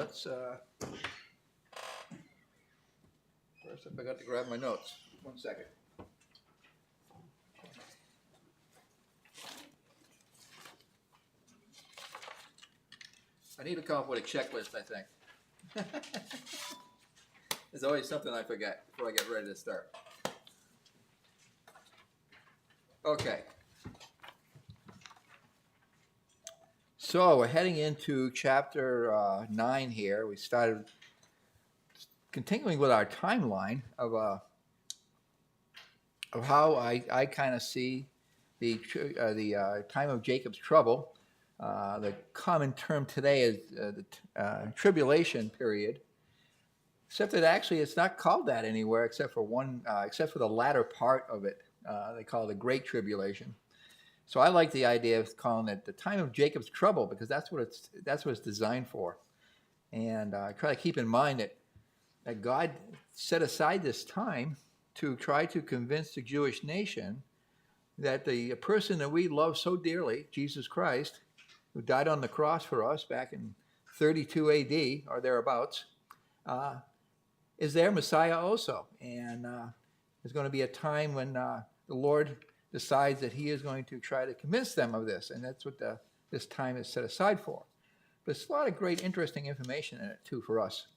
let's, first I forgot to grab my notes. 1 second. I need to come up with a checklist, I think. There's always something I forget before I get ready to start. Okay. So we're heading into chapter 9 here. We started continuing with our timeline of how I kind of see the time of Jacob's trouble. The common term today is the tribulation period, except that actually it's not called that anywhere except for the latter part of it. They call it the Great Tribulation. So I like the idea of calling it the time of Jacob's trouble because that's what it's designed for. And I try to keep in mind that God set aside this time to try to convince the Jewish nation that the person that we love so dearly, Jesus Christ, who died on the cross for us back in 32 AD or thereabouts, is their Messiah also. And there's going to be a time when the Lord decides that he is going to try to convince them of this, and that's what this time is set aside for. But there's a lot of great, interesting information in it, too, for us,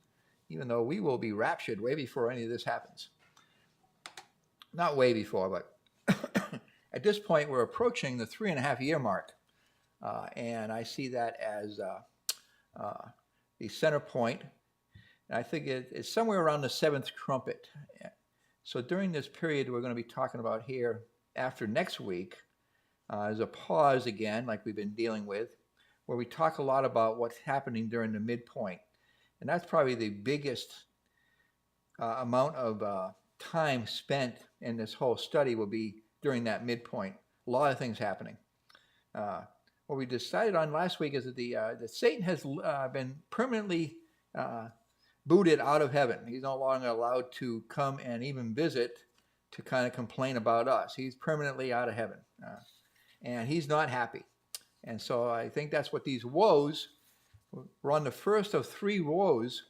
even though we will be raptured way before any of this happens. Not way before, but at this point, we're approaching the 3.5-year mark, and I see that as the center point. And I think it's somewhere around the 7th trumpet. So during this period we're going to be talking about here after next week, is a pause again, like we've been dealing with, where we talk a lot about what's happening during the midpoint. And that's probably the biggest amount of time spent in this whole study will be during that midpoint. A lot of things happening. What we decided on last week is that that Satan has been permanently booted out of heaven. He's no longer allowed to come and even visit to kind of complain about us. He's permanently out of heaven, and he's not happy. And so I think that's what these woes, we're on the first of 3 woes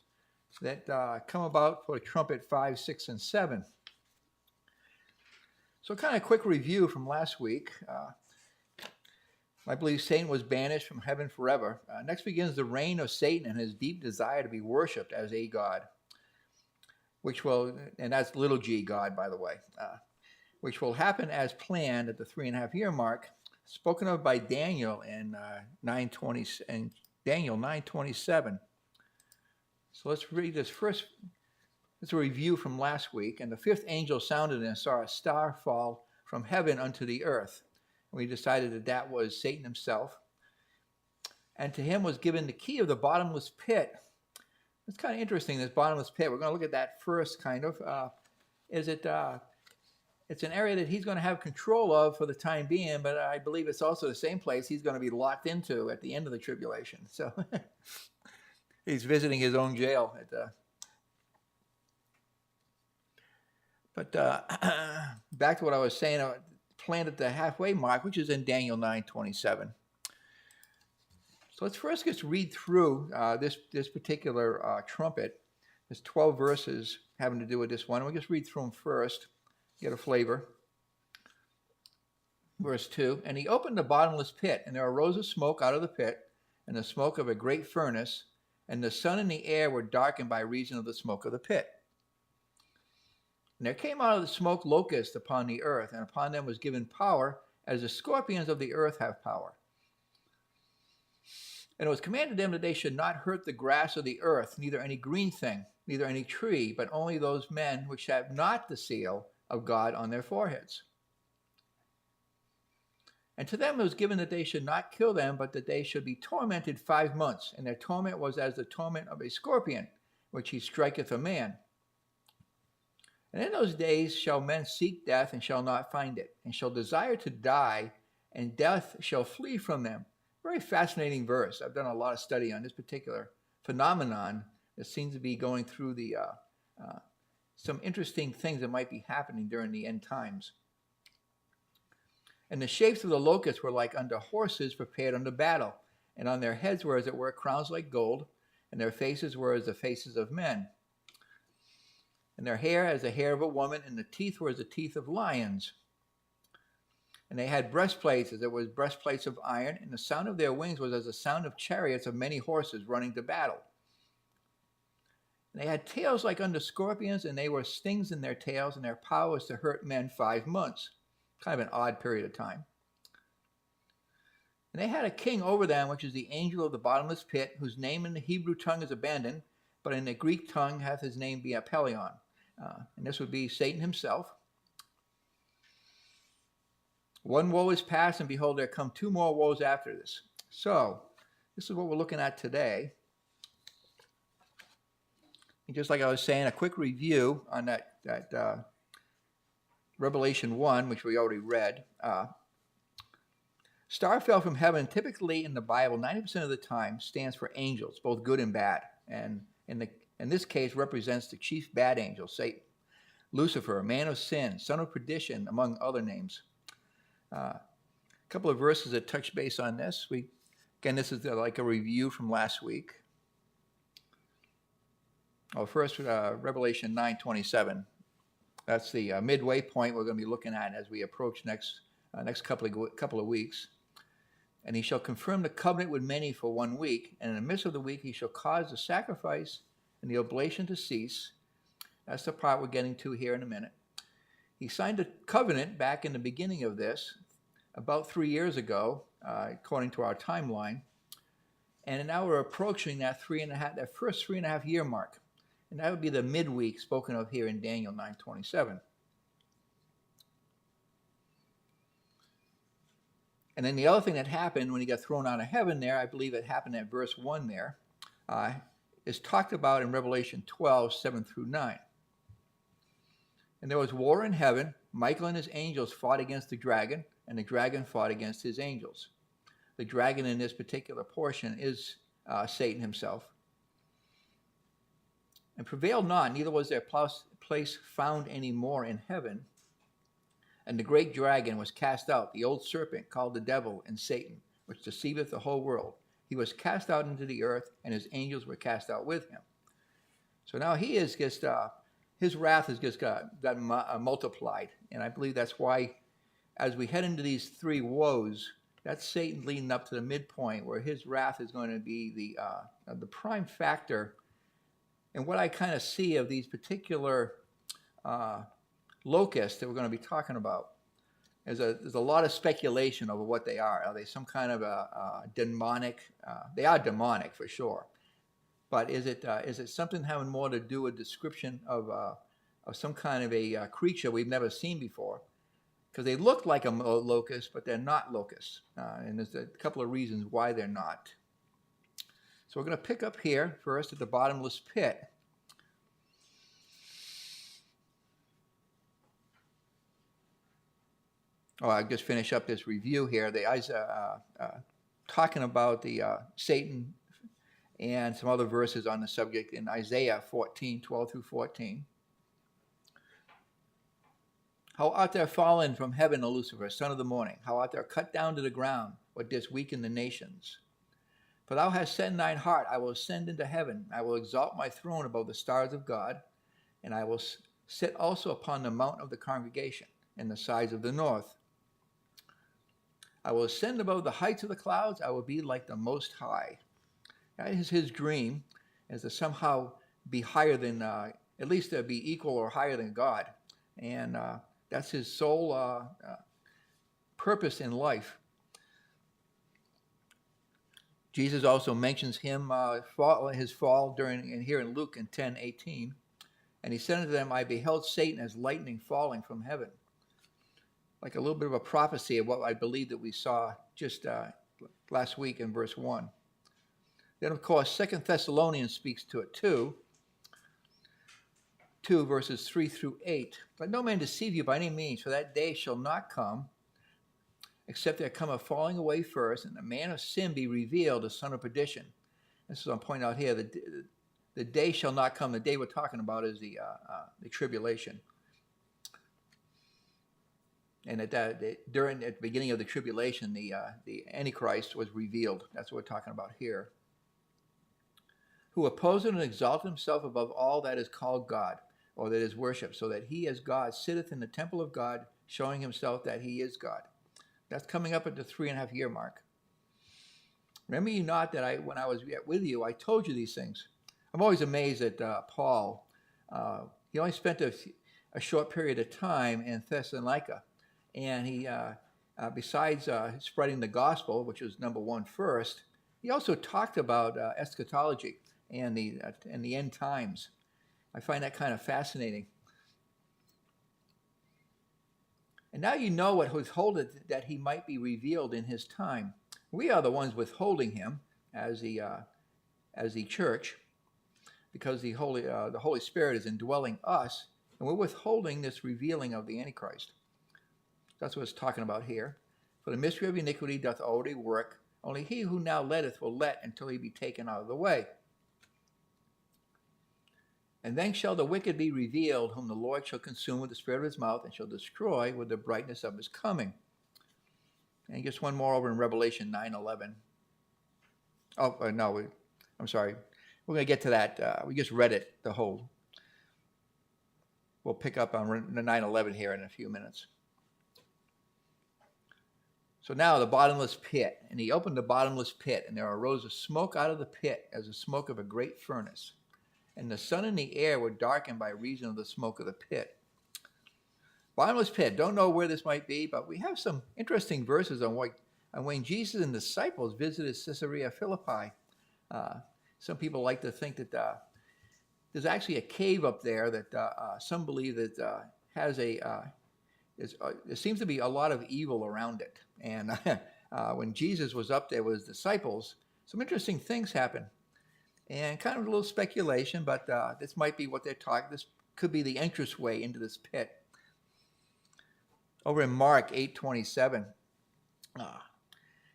that come about for trumpet 5, 6, and 7. So kind of a quick review from last week. I believe Satan was banished from heaven forever. Next begins the reign of Satan and his deep desire to be worshipped as a god, which will, and that's little g God, by the way, which will happen as planned at the 3.5-year mark, spoken of by Daniel in Daniel 9:27. So let's read this first. It's a review from last week. And the 5th angel sounded and saw a star fall from heaven unto the earth. We decided that that was Satan himself. And to him was given the key of the bottomless pit. It's kind of interesting, this bottomless pit. We're going to look at that first, kind of. It's an area that he's going to have control of for the time being, but I believe it's also the same place he's going to be locked into at the end of the tribulation. So he's visiting his own jail. But back to what I was saying, planned at the halfway mark, which is in Daniel 9:27. So let's first just read through this particular trumpet. There's 12 verses having to do with this one. We'll just read through them first, get a flavor. Verse 2, and he opened the bottomless pit, and there arose a smoke out of the pit, and the smoke of a great furnace, and the sun and the air were darkened by reason of the smoke of the pit. And there came out of the smoke locusts upon the earth, and upon them was given power, as the scorpions of the earth have power. And it was commanded them that they should not hurt the grass of the earth, neither any green thing, neither any tree, but only those men which have not the seal of God on their foreheads. And to them it was given that they should not kill them, but that they should be tormented 5 months. And their torment was as the torment of a scorpion, which he striketh a man. And in those days shall men seek death, and shall not find it, and shall desire to die, and death shall flee from them. Very fascinating verse. I've done a lot of study on this particular phenomenon that seems to be going through some interesting things that might be happening during the end times. And the shapes of the locusts were like unto horses prepared unto battle, and on their heads were, as it were, crowns like gold, and their faces were as the faces of men, and their hair as the hair of a woman, and the teeth were as the teeth of lions. And they had breastplates, as there was breastplates of iron, and the sound of their wings was as the sound of chariots of many horses running to battle. And they had tails like unto scorpions, and they were stings in their tails, and their power was to hurt men 5 months. Kind of an odd period of time. And they had a king over them, which is the angel of the bottomless pit, whose name in the Hebrew tongue is abandoned, but in the Greek tongue hath his name be Apollyon. And this would be Satan himself. One woe is past, and behold, there come 2 more woes after this. So, this is what we're looking at today. And just like I was saying, a quick review on that Revelation 1, which we already read. Star fell from heaven, typically in the Bible, 90% of the time, stands for angels, both good and bad. And in this case, represents the chief bad angel, Satan. Lucifer, man of sin, son of perdition, among other names. A couple of verses that touch base on this. Again, this is like a review from last week. First, Revelation 9:27. That's the midway point we're going to be looking at as we approach next couple of weeks. And he shall confirm the covenant with many for 1 week, and in the midst of the week he shall cause the sacrifice and the oblation to cease. That's the part we're getting to here in a minute. He signed a covenant back in the beginning of this, about 3 years ago, according to our timeline. And now we're approaching that first 3.5 year mark. And that would be the midweek spoken of here in Daniel 9:27. And then the other thing that happened when he got thrown out of heaven there, I believe it happened at verse 1 there, is talked about in Revelation 12:7-9. And there was war in heaven. Michael and his angels fought against the dragon, and the dragon fought against his angels. The dragon in this particular portion is Satan himself. And prevailed not, neither was their place found any more in heaven. And the great dragon was cast out, the old serpent called the devil and Satan, which deceiveth the whole world. He was cast out into the earth, and his angels were cast out with him. So now he is just, his wrath has just got multiplied. And I believe that's why, as we head into these 3 woes, that's Satan leading up to the midpoint, where his wrath is going to be the prime factor. And what I kind of see of these particular locusts that we're going to be talking about, there's a lot of speculation over what they are. Are they some kind of a demonic? They are demonic for sure. But is it something having more to do with description of some kind of a creature we've never seen before? Because they look like a locust, but they're not locusts. And there's a couple of reasons why they're not. So we're going to pick up here first at the bottomless pit. I just finish up this review here. Talking about the Satan and some other verses on the subject in Isaiah 14:12-14. How art thou fallen from heaven, O Lucifer, son of the morning? How art thou cut down to the ground, what didst weaken the nations? For thou hast said in thine heart, I will ascend into heaven. I will exalt my throne above the stars of God, and I will sit also upon the mount of the congregation in the sides of the north. I will ascend above the heights of the clouds. I will be like the Most High. That is his dream, is to somehow be higher than, at least to be equal or higher than God. And that's his sole purpose in life. Jesus also mentions his fall here in Luke in 10:18. And he said unto them, I beheld Satan as lightning falling from heaven. Like a little bit of a prophecy of what I believe that we saw just last week in verse 1. Then, of course, 2 Thessalonians speaks to it too. 2 verses 3-8. Let no man deceive you by any means, for that day shall not come, except there come a falling away first, and the man of sin be revealed, the son of perdition. This is what I'm pointing out here. The day shall not come. The day we're talking about is the tribulation. And at the beginning of the tribulation, the Antichrist was revealed. That's what we're talking about here. who opposes and exalts himself above all that is called God, or that is worshipped, so that he as God sitteth in the temple of God, showing himself that he is God. That's coming up at the 3.5 year mark. Remember you not that when I was yet with you, I told you these things. I'm always amazed at Paul. He only spent a short period of time in Thessalonica, and he, besides spreading the gospel, which was number one first, he also talked about eschatology and the end times. I find that kind of fascinating. And now you know what withholdeth, that he might be revealed in his time. We are the ones withholding him as the church, because the Holy Spirit is indwelling us, and we're withholding this revealing of the Antichrist. That's what it's talking about here. For the mystery of iniquity doth already work, only he who now letteth will let until he be taken out of the way. And then shall the wicked be revealed, whom the Lord shall consume with the spirit of his mouth, and shall destroy with the brightness of his coming. And just one more over in Revelation 9:11. Oh, no, I'm sorry. We're going to get to that. We just read it, the whole. We'll pick up on the 9:11 here in a few minutes. So now the bottomless pit. And he opened the bottomless pit, and there arose a smoke out of the pit, as the smoke of a great furnace. And the sun and the air were darkened by reason of the smoke of the pit. Bottomless pit. Don't know where this might be, but we have some interesting verses on when Jesus and the disciples visited Caesarea Philippi. Some people like to think that there's actually a cave up there that some believe that has there seems to be a lot of evil around it. And when Jesus was up there with his disciples, some interesting things happened. And kind of a little speculation, but this might be what they're talking. This could be the entranceway into this pit. Over in Mark 8:27,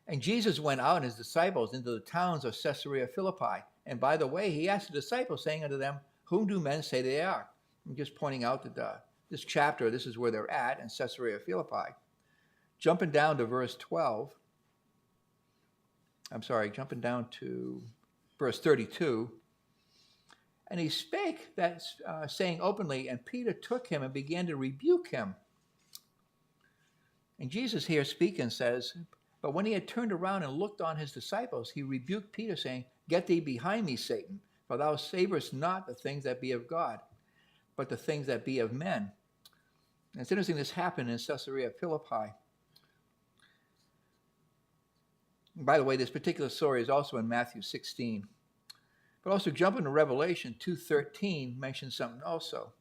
and Jesus went out and his disciples into the towns of Caesarea Philippi. And by the way, he asked the disciples, saying unto them, whom do men say they are? I'm just pointing out that this chapter, this is where they're at in Caesarea Philippi. Jumping down to verse 12. I'm sorry, jumping down to verse 32. And he spake that saying openly, and Peter took him and began to rebuke him. And Jesus here speaking says, but when he had turned around and looked on his disciples, he rebuked Peter, saying, get thee behind me, Satan, for thou savorest not the things that be of God, but the things that be of men. And it's interesting this happened in Caesarea Philippi. And by the way, this particular story is also in Matthew 16. But also jumping to Revelation 2:13 mentions something also.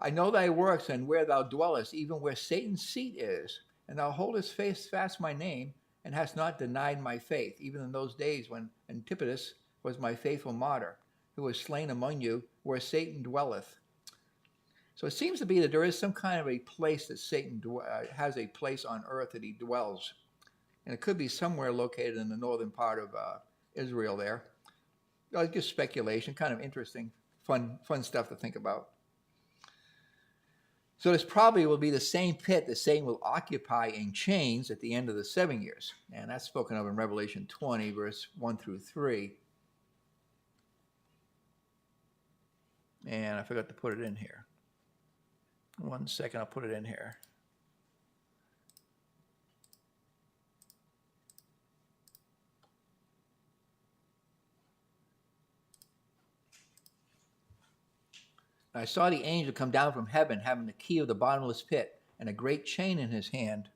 I know thy works and where thou dwellest, even where Satan's seat is, and thou holdest fast my name, and hast not denied my faith, even in those days when Antipas was my faithful martyr, who was slain among you, where Satan dwelleth. So it seems to be that there is some kind of a place that Satan has a place on earth that he dwells. And it could be somewhere located in the northern part of Israel there. Just speculation, kind of interesting, fun stuff to think about. So this probably will be the same pit that Satan will occupy in chains at the end of the 7 years. And that's spoken of in Revelation 20, verse 1 through 3. And I forgot to put it in here. 1 second, I'll put it in here. I saw the angel come down from heaven, having the key of the bottomless pit and a great chain in his hand.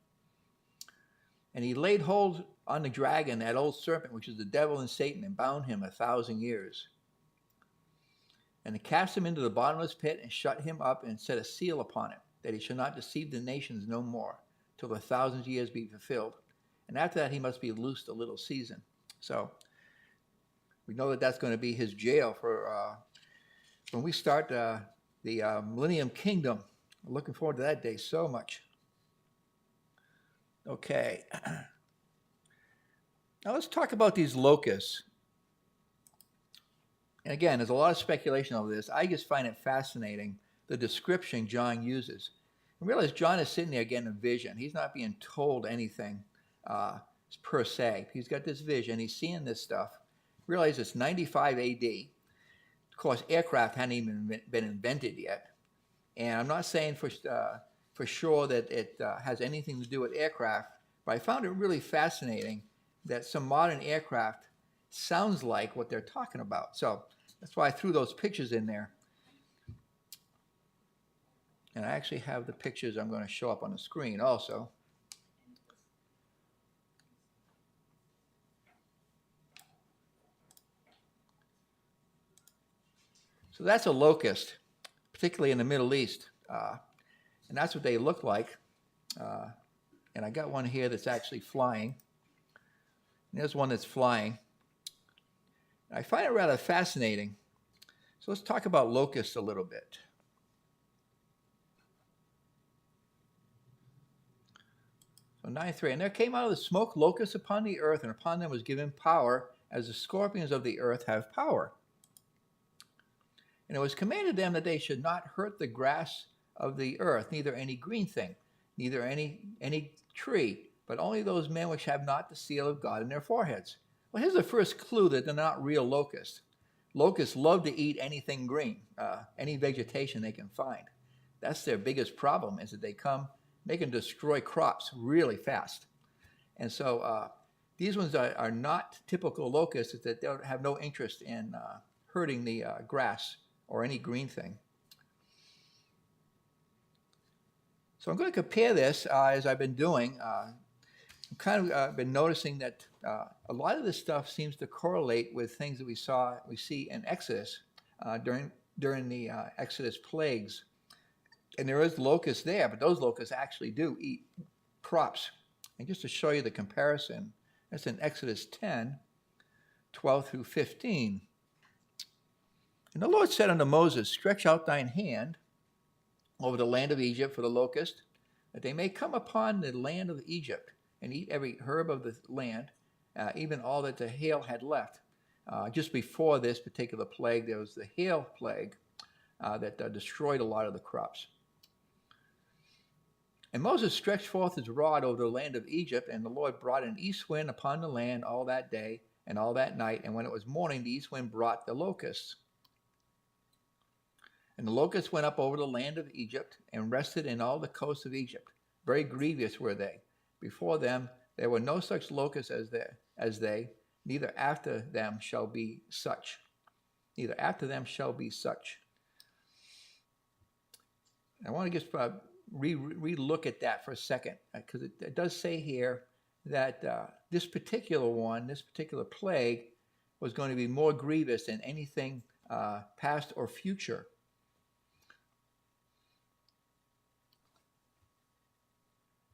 And he laid hold on the dragon, that old serpent, which is the devil and Satan, and bound him 1,000 years. And he cast him into the bottomless pit and shut him up and set a seal upon it, that he shall not deceive the nations no more, till the 1,000 years be fulfilled. And after that he must be loosed a little season. So we know that that's going to be his jail for when we start the Millennium Kingdom. I'm looking forward to that day so much. Okay. Now let's talk about these locusts. And again, there's a lot of speculation over this. I just find it fascinating, the description John uses. And realize John is sitting there getting a vision. He's not being told anything per se. He's got this vision. He's seeing this stuff. Realize it's 95 AD. Of course, aircraft hadn't even been invented yet. And I'm not saying for sure that it has anything to do with aircraft, but I found it really fascinating that some modern aircraft sounds like what they're talking about. So that's why I threw those pictures in there. And I actually have the pictures I'm going to show up on the screen also. So that's a locust, particularly in the Middle East. And that's what they look like. And I got one here that's actually flying. And there's one that's flying. I find it rather fascinating. So let's talk about locusts a little bit. So 9:3, and there came out of the smoke locusts upon the earth, and upon them was given power, as the scorpions of the earth have power. And it was commanded them that they should not hurt the grass of the earth, neither any green thing, neither any tree, but only those men which have not the seal of God in their foreheads. Well, here's the first clue that they're not real locusts. Locusts love to eat anything green, any vegetation they can find. That's their biggest problem, is that they can destroy crops really fast. And so these ones are not typical locusts, that they have no interest in hurting the grass or any green thing. So I'm going to compare this as I've been doing. I've kind of been noticing that a lot of this stuff seems to correlate with things that we see in Exodus during the Exodus plagues. And there is locusts there, but those locusts actually do eat crops. And just to show you the comparison, that's in Exodus 10, 12 through 15. And the Lord said unto Moses, stretch out thine hand over the land of Egypt for the locust, that they may come upon the land of Egypt, and eat every herb of the land, even all that the hail had left. Just before this particular plague, there was the hail plague that destroyed a lot of the crops. And Moses stretched forth his rod over the land of Egypt, and the Lord brought an east wind upon the land all that day and all that night. And when it was morning, the east wind brought the locusts. And the locusts went up over the land of Egypt and rested in all the coasts of Egypt. Very grievous were they. Before them there were no such locusts as they, neither after them shall be such. Neither after them shall be such. I want to just re-look at that for a second, because it does say here that this particular plague, was going to be more grievous than anything past or future.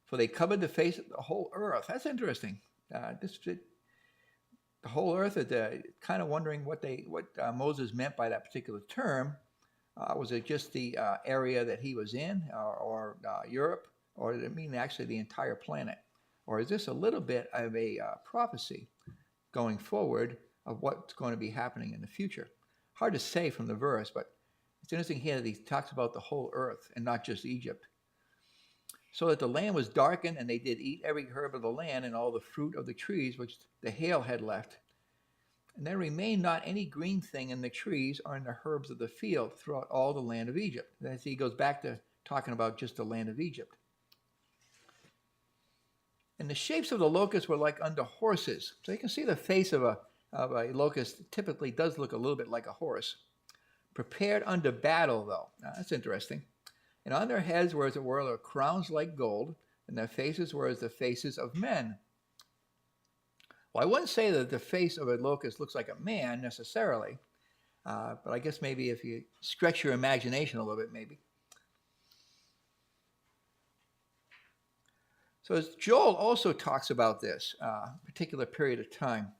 For they covered the face of the whole earth. That's interesting. The whole earth is kind of wondering what Moses meant by that particular term. Was it just the area that he was in, or Europe, or did it mean actually the entire planet? Or is this a little bit of a prophecy going forward of what's going to be happening in the future? Hard to say from the verse, but it's interesting here that he talks about the whole earth and not just Egypt. So that the land was darkened, and they did eat every herb of the land and all the fruit of the trees which the hail had left. And there remained not any green thing in the trees or in the herbs of the field throughout all the land of Egypt. Then he goes back to talking about just the land of Egypt. And the shapes of the locusts were like unto horses. So you can see the face of a locust typically does look a little bit like a horse. Prepared unto battle, though. Now, that's interesting. And on their heads were, as it were, crowns like gold, and their faces were as the faces of men. Well, I wouldn't say that the face of a locust looks like a man necessarily, but I guess maybe if you stretch your imagination a little bit, maybe. So as Joel also talks about this particular period of time.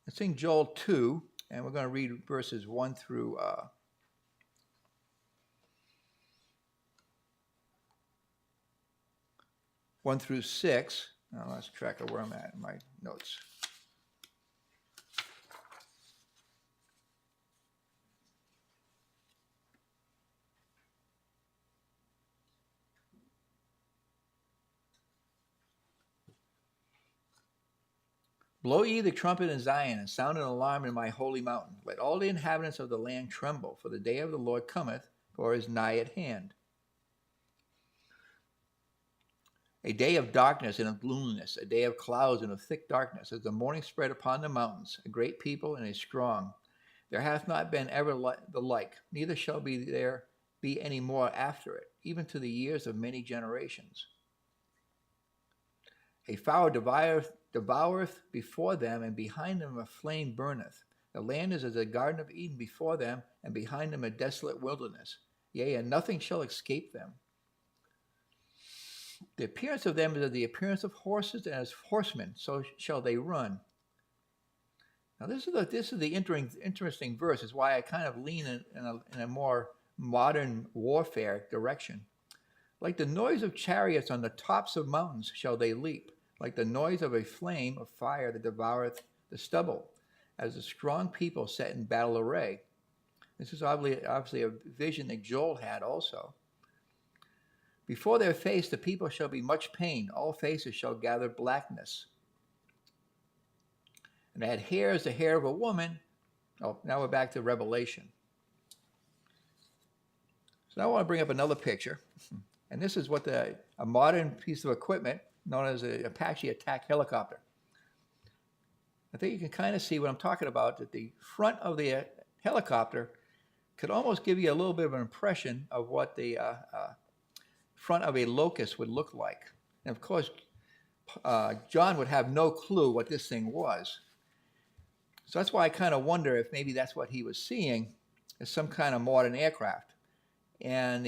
Let's sing Joel 2, and we're going to read verses 1 through 1 through 6. I lost track of where I'm at in my notes. Blow ye the trumpet in Zion, and sound an alarm in my holy mountain. Let all the inhabitants of the land tremble, for the day of the Lord cometh, for is nigh at hand. A day of darkness and of gloominess, a day of clouds and of thick darkness, as the morning spread upon the mountains, a great people and a strong. There hath not been ever the like, neither shall there be any more after it, even to the years of many generations. A fire devoureth before them, and behind them a flame burneth. The land is as a garden of Eden before them, and behind them a desolate wilderness. Yea, and nothing shall escape them. The appearance of them is as the appearance of horses, and as horsemen, so shall they run. Now this is the interesting verse. Is why I kind of lean in a more modern warfare direction. Like the noise of chariots on the tops of mountains shall they leap, like the noise of a flame of fire that devoureth the stubble, as a strong people set in battle array. This is obviously a vision that Joel had also. Before their face the people shall be much pain, all faces shall gather blackness. And they had hair as the hair of a woman. Oh, now we're back to Revelation. So now I want to bring up another picture. And this is what a modern piece of equipment known as an Apache attack helicopter. I think you can kind of see what I'm talking about, that the front of the helicopter could almost give you a little bit of an impression of what the front of a locust would look like. And of course, John would have no clue what this thing was. So that's why I kind of wonder if maybe that's what he was seeing as some kind of modern aircraft. And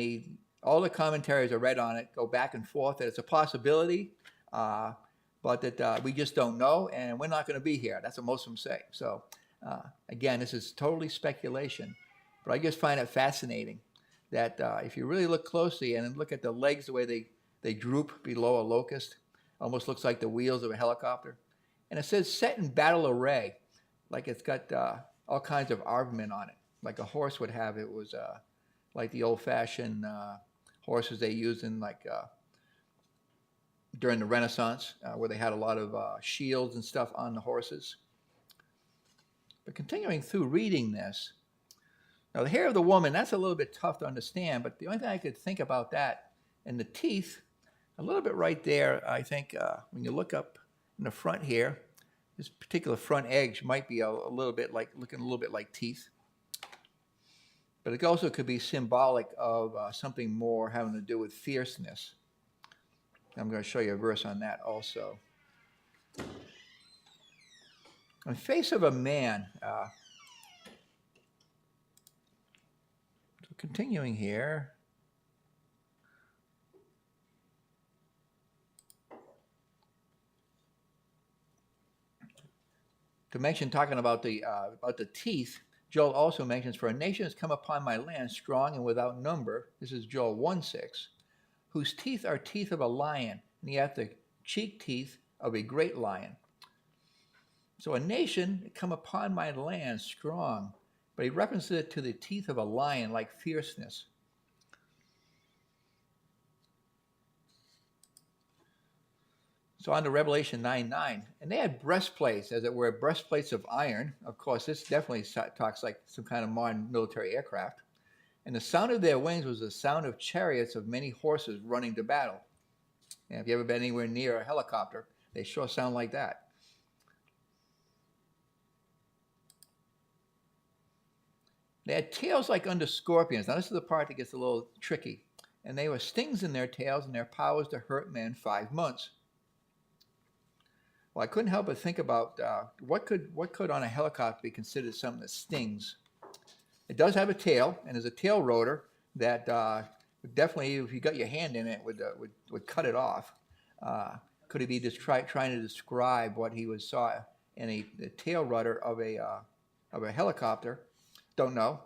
all the commentaries I read on it go back and forth that it's a possibility, but that we just don't know, and we're not going to be here. That's what most of them say. So again, this is totally speculation, but I just find it fascinating that if you really look closely and look at the legs, the way they droop below a locust, almost looks like the wheels of a helicopter. And it says set in battle array, like it's got all kinds of armament on it, like a horse would have. It was like the old-fashioned horses they used in during the Renaissance, where they had a lot of shields and stuff on the horses. But continuing through reading this, now the hair of the woman, that's a little bit tough to understand, but the only thing I could think about that, and the teeth, a little bit right there, I think when you look up in the front here, this particular front edge might be a little bit like, looking a little bit like teeth. But it also could be symbolic of something more having to do with fierceness. I'm going to show you a verse on that also. On the face of a man, so continuing here. To mention, talking about the teeth, Joel also mentions, for a nation has come upon my land strong and without number. This is Joel 1:6, whose teeth are teeth of a lion, and he hath the cheek teeth of a great lion. So a nation come upon my land strong, but he references it to the teeth of a lion, like fierceness. So on to Revelation 9:9, and they had breastplates, as it were, breastplates of iron. Of course, this definitely talks like some kind of modern military aircraft. And the sound of their wings was the sound of chariots of many horses running to battle. And if you ever been anywhere near a helicopter, they sure sound like that. They had tails like unto scorpions. Now this is the part that gets a little tricky. And they were stings in their tails, and their powers to hurt men 5 months. Well, I couldn't help but think about what could on a helicopter be considered something that stings. It does have a tail, and there's a tail rotor that definitely, if you got your hand in it, would cut it off. Could it be just trying to describe what he saw in the tail rudder of a helicopter? Don't know.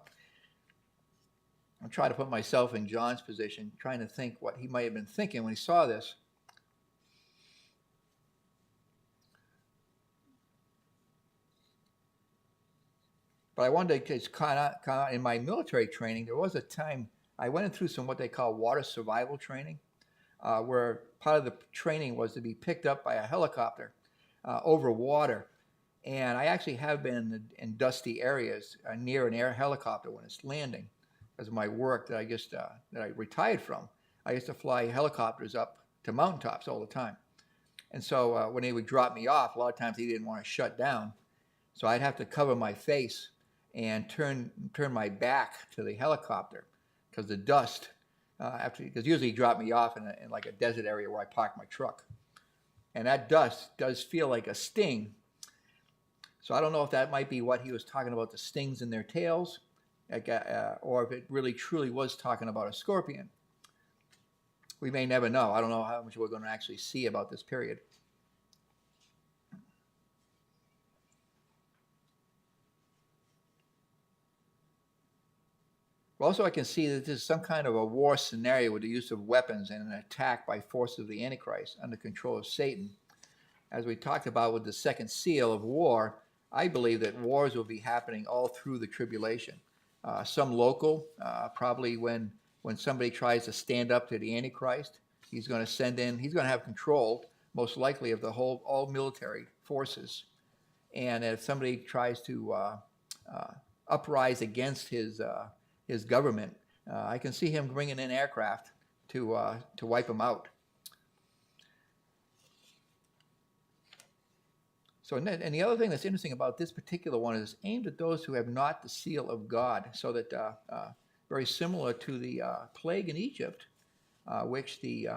I'm trying to put myself in John's position, trying to think what he might have been thinking when he saw this. But I wanted to just kind of, in my military training, there was a time I went through some what they call water survival training, where part of the training was to be picked up by a helicopter over water And I actually have been in dusty areas near an air helicopter when it's landing, because of my work that I retired from. I used to fly helicopters up to mountaintops all the time. And so when they would drop me off, a lot of times they didn't want to shut down. So I'd have to cover my face and turn my back to the helicopter because the dust, because usually he dropped me off in like a desert area where I park my truck. And that dust does feel like a sting. So I don't know if that might be what he was talking about, the stings in their tails, or if it really truly was talking about a scorpion. We may never know. I don't know how much we're going to actually see about this period. Also, I can see that this is some kind of a war scenario with the use of weapons and an attack by forces of the Antichrist under control of Satan. As we talked about with the second seal of war, I believe that wars will be happening all through the tribulation. Some local, probably when somebody tries to stand up to the Antichrist, he's going to have control, most likely, of all military forces. And if somebody tries to uprise against his government, I can see him bringing in aircraft to wipe them out. So, and the other thing that's interesting about this particular one is aimed at those who have not the seal of God, so that very similar to the plague in Egypt, which the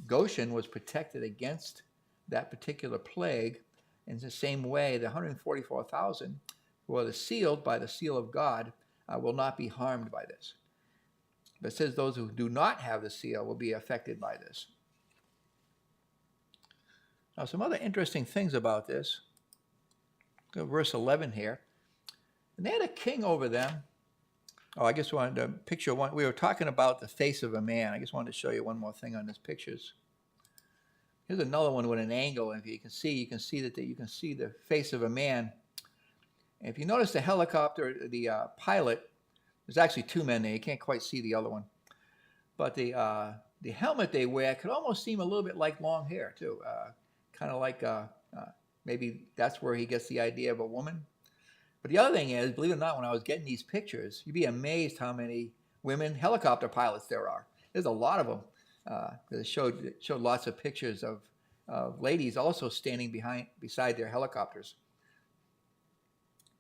Goshen was protected against that particular plague. In the same way, the 144,000 who are sealed by the seal of God will not be harmed by this. But it says those who do not have the seal will be affected by this. Now, some other interesting things about this. Go to verse 11 here. And they had a king over them. Oh, I just wanted to picture one. We were talking about the face of a man. I just wanted to show you one more thing on these pictures. Here's another one with an angle. And if you can see that you can see the face of a man. And if you notice the helicopter, the pilot, there's actually two men there. You can't quite see the other one. But the helmet they wear could almost seem a little bit like long hair, too. Kind of like maybe that's where he gets the idea of a woman. But the other thing is, believe it or not, when I was getting these pictures, you'd be amazed how many women helicopter pilots there are. There's a lot of them. It showed lots of pictures of ladies also standing beside their helicopters.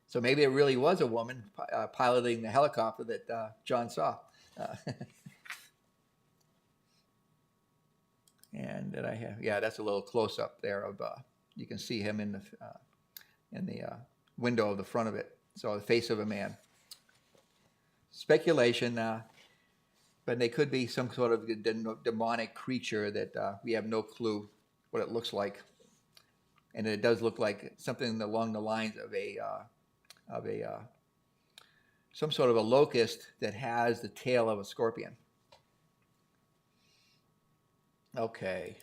So maybe it really was a woman piloting the helicopter that John saw. And that I have, yeah, that's a little close up there of. You can see him in the window of the front of it. So the face of a man. Speculation, but they could be some sort of demonic creature that we have no clue what it looks like. And it does look like something along the lines of some sort of a locust that has the tail of a scorpion. Okay.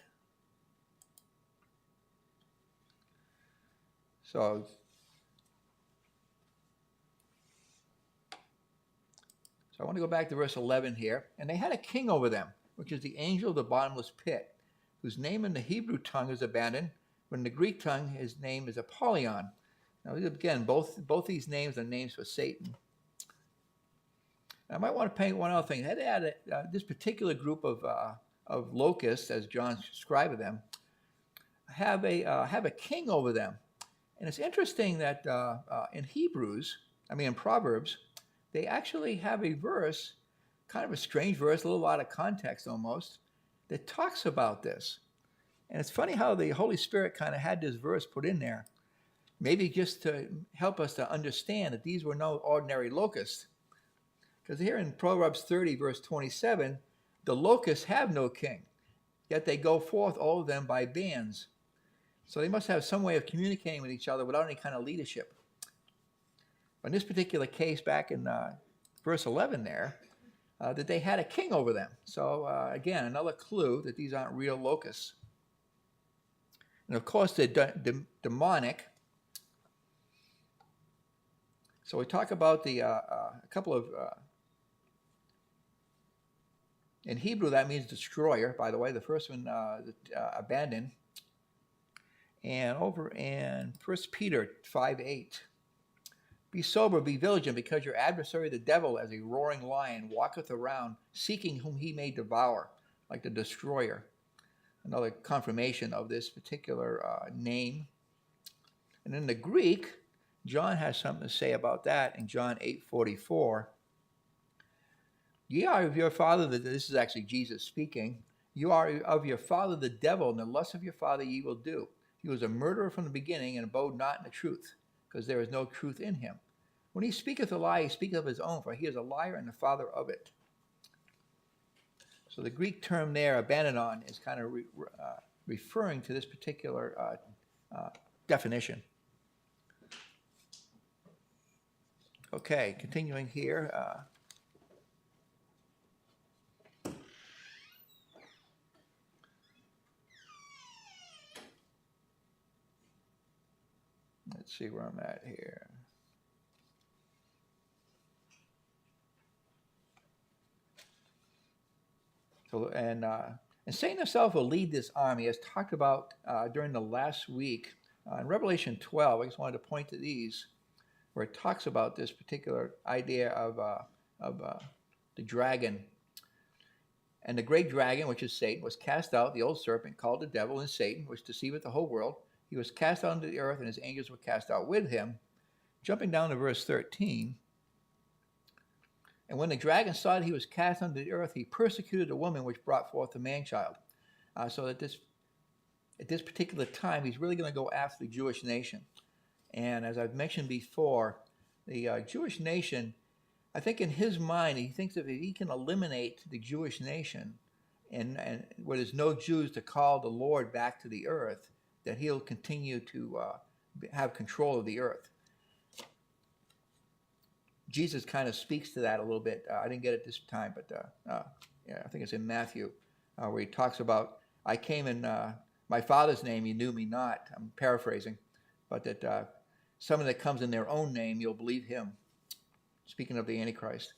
So I want to go back to verse 11 here. And they had a king over them, which is the angel of the bottomless pit, whose name in the Hebrew tongue is Abaddon, but in the Greek tongue his name is Apollyon. Now again, both these names are names for Satan. I might want to paint one other thing. They had this particular group of locusts, as John described them, have a king over them. And it's interesting that in Proverbs, they actually have a verse, kind of a strange verse, a little out of context almost, that talks about this. And it's funny how the Holy Spirit kind of had this verse put in there, maybe just to help us to understand that these were no ordinary locusts. Because here in Proverbs 30, verse 27, the locusts have no king, yet they go forth, all of them, by bands. So they must have some way of communicating with each other without any kind of leadership. But in this particular case, back in verse 11 there, that they had a king over them. So again, another clue that these aren't real locusts. And of course, they're demonic. So we talk about a couple of, in Hebrew that means destroyer, by the way. The first one, abandon. And over in 1 Peter 5:8. Be sober, be vigilant, because your adversary the devil, as a roaring lion, walketh around, seeking whom he may devour, like the destroyer. Another confirmation of this particular name. And in the Greek, John has something to say about that in John 8:44. Ye are of your father, this is actually Jesus speaking, you are of your father the devil, and the lust of your father ye will do. He was a murderer from the beginning, and abode not in the truth, because there is no truth in him. When he speaketh a lie, he speaketh of his own, for he is a liar and the father of it. So the Greek term there, abandonon, is kind of referring to this particular definition. Okay, continuing here. Let's see where I'm at here. So, and Satan himself will lead this army, as talked about during the last week. In Revelation 12, I just wanted to point to these, where it talks about this particular idea of the dragon. And the great dragon, which is Satan, was cast out, the old serpent, called the devil and Satan, which deceiveth the whole world. He was cast out into the earth, and his angels were cast out with him. Jumping down to verse 13. And when the dragon saw that he was cast unto the earth, he persecuted the woman which brought forth the man-child. So that at this particular time, he's really going to go after the Jewish nation. And as I've mentioned before, the Jewish nation, I think in his mind, he thinks that if he can eliminate the Jewish nation and where there's no Jews to call the Lord back to the earth, that he'll continue to have control of the earth. Jesus kind of speaks to that a little bit. I didn't get it this time, but yeah, I think it's in Matthew, where he talks about, I came in my Father's name, you knew me not. I'm paraphrasing, but that someone that comes in their own name, you'll believe him. Speaking of the Antichrist.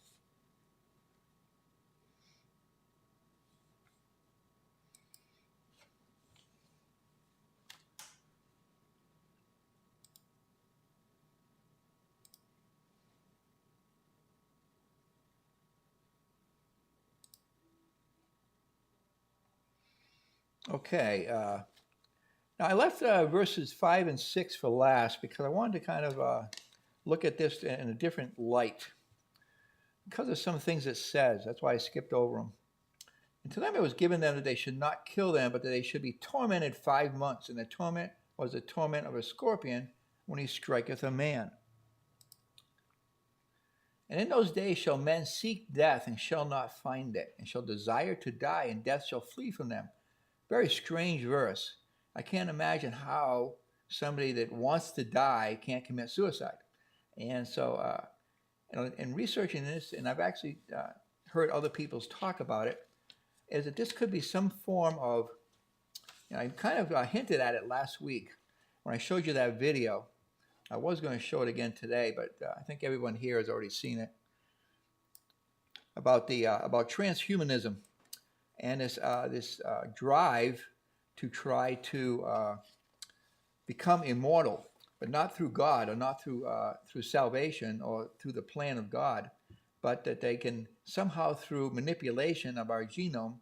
Okay. Now I left verses 5 and 6 for last because I wanted to kind of look at this in a different light. Because of some things it says, that's why I skipped over them. And to them it was given them that they should not kill them, but that they should be tormented 5 months. And the torment was the torment of a scorpion when he striketh a man. And in those days shall men seek death, and shall not find it, and shall desire to die, and death shall flee from them. Very strange verse. I can't imagine how somebody that wants to die can't commit suicide. And so in researching this, and I've actually heard other people's talk about it, is that this could be some form of, I kind of hinted at it last week when I showed you that video. I was going to show it again today, but I think everyone here has already seen it, about transhumanism and this drive to try to become immortal, but not through God, or not through salvation or through the plan of God, but that they can somehow, through manipulation of our genome,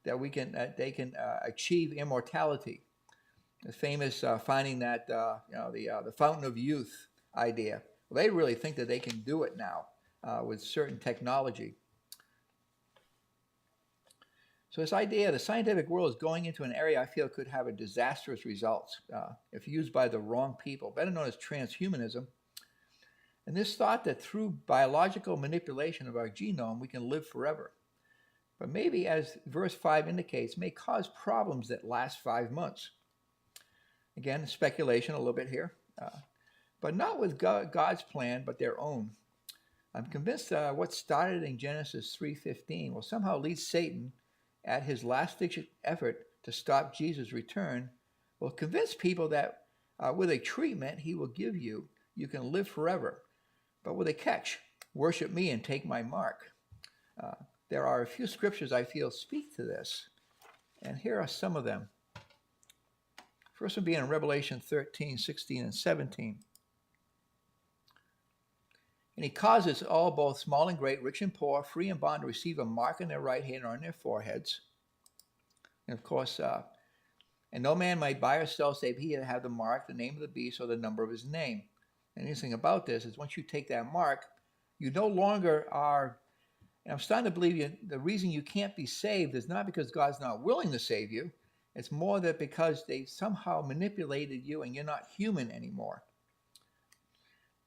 that they can achieve immortality. The famous finding that the fountain of youth idea. Well, they really think that they can do it now with certain technology. So this idea, the scientific world is going into an area I feel could have a disastrous results if used by the wrong people, better known as transhumanism. And this thought that through biological manipulation of our genome, we can live forever. But maybe, as verse 5 indicates, may cause problems that last 5 months. Again, speculation a little bit here, but not with God's plan, but their own. I'm convinced what started in Genesis 3:15 will somehow lead Satan, at his last-ditch effort to stop Jesus' return, will convince people that with a treatment he will give you, you can live forever. But with a catch, worship me and take my mark. There are a few scriptures I feel speak to this, and here are some of them. First one being in Revelation 13, 16, and 17. And he causes all, both small and great, rich and poor, free and bond, to receive a mark on their right hand or on their foreheads. And of course, and no man might buy or sell save he that have the mark, the name of the beast, or the number of his name. And the interesting about this is once you take that mark, you no longer are, and I'm starting to believe the reason you can't be saved is not because God's not willing to save you. It's more that because they somehow manipulated you and you're not human anymore.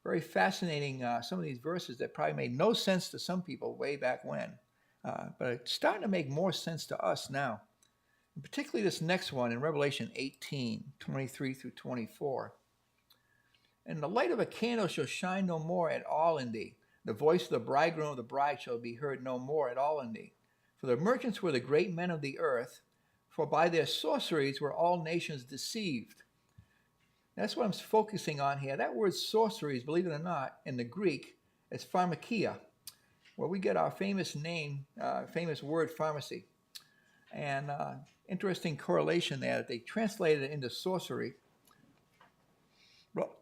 Very fascinating, some of these verses that probably made no sense to some people way back when. But it's starting to make more sense to us now. And particularly this next one in Revelation 18, 23 through 24. And the light of a candle shall shine no more at all in thee. The voice of the bridegroom of the bride shall be heard no more at all in thee. For the merchants were the great men of the earth, for by their sorceries were all nations deceived. That's what I'm focusing on here. That word sorceries, believe it or not, in the Greek is pharmakia, where we get our famous name, famous word pharmacy. And interesting correlation there that they translated it into sorcery. Well,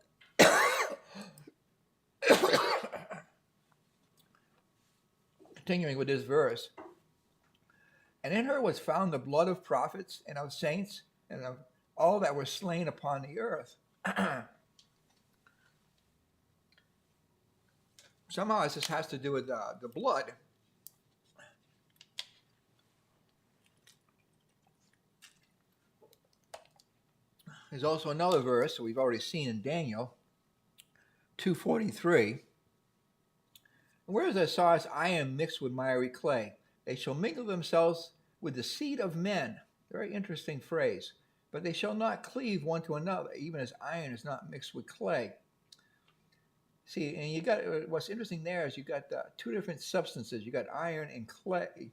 continuing with this verse. And in her was found the blood of prophets and of saints and of all that were slain upon the earth. Somehow this has to do with the blood. There's also another verse that we've already seen in Daniel 2:43. Whereas I saw as iron mixed with miry clay, they shall mingle themselves with the seed of men. Very interesting phrase. But they shall not cleave one to another, even as iron is not mixed with clay. See, and you got what's interesting there is you got two different substances. You got iron and clay.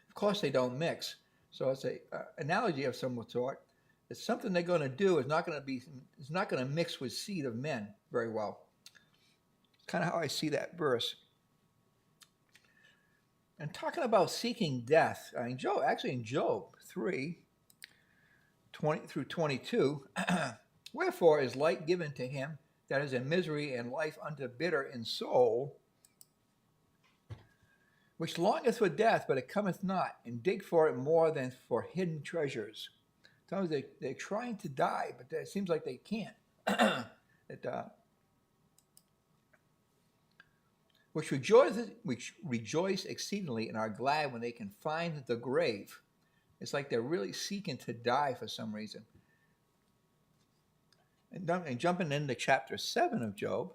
Of course, they don't mix. So it's an analogy of some sort. It's something they're going to do is not going to mix with seed of men very well. Kind of how I see that verse. And talking about seeking death, in Job 3, 20 through 22, wherefore is light given to him that is in misery, and life unto bitter in soul, which longeth for death, but it cometh not, and dig for it more than for hidden treasures. Sometimes they're trying to die, but it seems like they can't. Which rejoice exceedingly and are glad when they can find the grave. It's like they're really seeking to die for some reason. And jumping into chapter 7 of Job,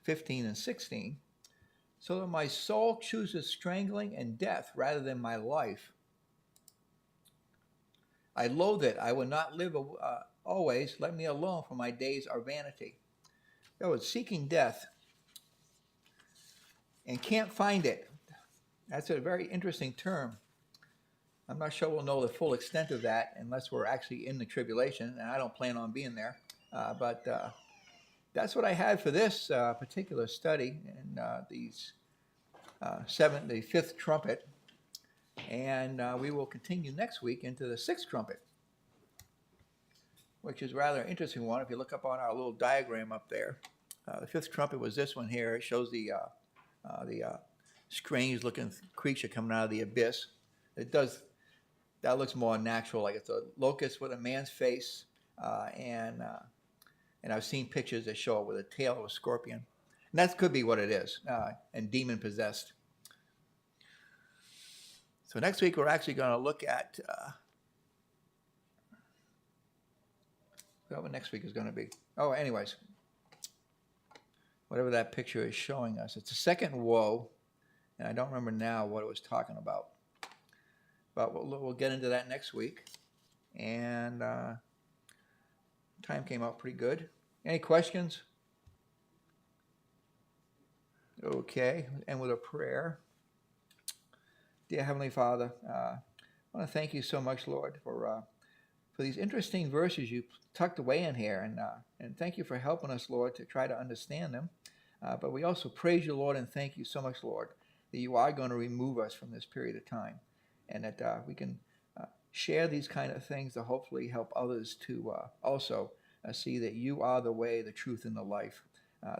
15 and 16, so that my soul chooses strangling and death rather than my life. I loathe it. I will not live always. Let me alone, for my days are vanity. So it's seeking death and can't find it. That's a very interesting term. I'm not sure we'll know the full extent of that unless we're actually in the tribulation, and I don't plan on being there. But that's what I had for this particular study in the fifth trumpet. And we will continue next week into the sixth trumpet, which is a rather interesting one. If you look up on our little diagram up there, the fifth trumpet was this one here. It shows the strange-looking creature coming out of the abyss. That looks more natural, like it's a locust with a man's face, and I've seen pictures that show it with a tail of a scorpion. And that could be what it is, and demon-possessed. So next week we're actually going to look at what next week is going to be. Oh, anyways, whatever that picture is showing us, it's the second woe, and I don't remember now what it was talking about. But we'll get into that next week. And time came out pretty good. Any questions? Okay, and with a prayer. Dear Heavenly Father, I want to thank you so much, Lord, for these interesting verses you tucked away in here. And thank you for helping us, Lord, to try to understand them. But we also praise you, Lord, and thank you so much, Lord, that you are going to remove us from this period of time. And that we can share these kind of things to hopefully help others to also see that you are the way, the truth, and the life,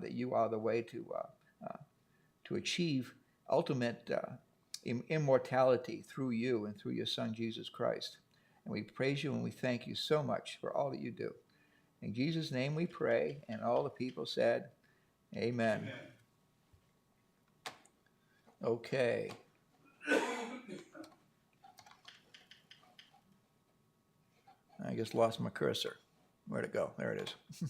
that you are the way to achieve ultimate immortality through you and through your Son, Jesus Christ. And we praise you and we thank you so much for all that you do. In Jesus' name we pray, and all the people said, amen. Amen. Okay. I just lost my cursor. Where'd it go? There it is.